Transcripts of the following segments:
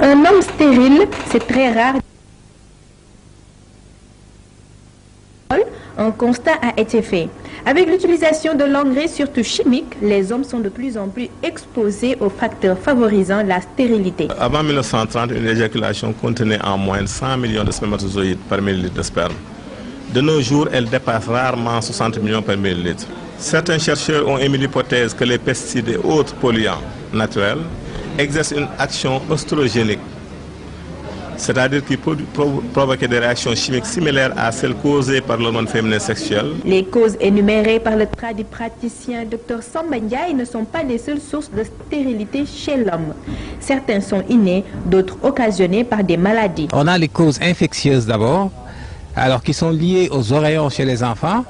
Un homme stérile, c'est très rare. Un constat a été fait. Avec l'utilisation de l'engrais, surtout chimiques, les hommes sont de plus en plus exposés aux facteurs favorisant la stérilité. Avant 1930, une éjaculation contenait en moyenne 100 millions de spermatozoïdes par millilitre de sperme. De nos jours, elle dépasse rarement 60 millions par millilitre. Certains chercheurs ont émis l'hypothèse que les pesticides et autres polluants naturels exercent une action oestrogénique, c'est-à-dire qui provoquent des réactions chimiques similaires à celles causées par l'hormone féminin sexuelle. Les causes énumérées par le tradipraticien Dr Samba Ndiaye ne sont pas les seules sources de stérilité chez l'homme. Certains sont innés, d'autres occasionnés par des maladies. On a les causes infectieuses d'abord, alors qui sont liées aux oreillons chez les enfants.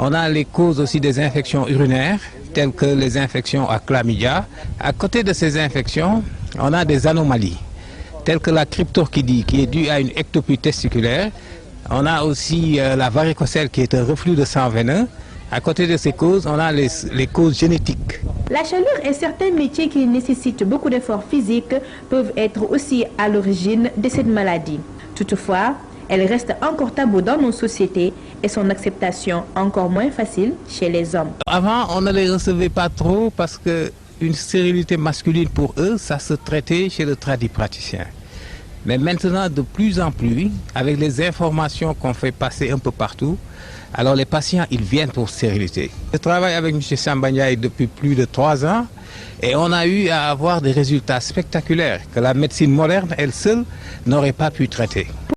On a les causes aussi des infections urinaires, telles que les infections à chlamydia. À côté de ces infections, on a des anomalies, telles que la cryptorchidie, qui est due à une ectopie testiculaire. On a aussi la varicocèle, qui est un reflux de sang veineux. À côté de ces causes, on a les causes génétiques. La chaleur et certains métiers qui nécessitent beaucoup d'efforts physiques peuvent être aussi à l'origine de cette maladie. Toutefois, elle reste encore tabou dans nos sociétés et son acceptation encore moins facile chez les hommes. Avant, on ne les recevait pas trop parce qu'une stérilité masculine pour eux, ça se traitait chez le tradipraticien. Mais maintenant, de plus en plus, avec les informations qu'on fait passer un peu partout, alors les patients, ils viennent pour stérilité. Je travaille avec M. Samba Ndiaye depuis plus de 3 ans et on a eu à avoir des résultats spectaculaires que la médecine moderne, elle seule, n'aurait pas pu traiter.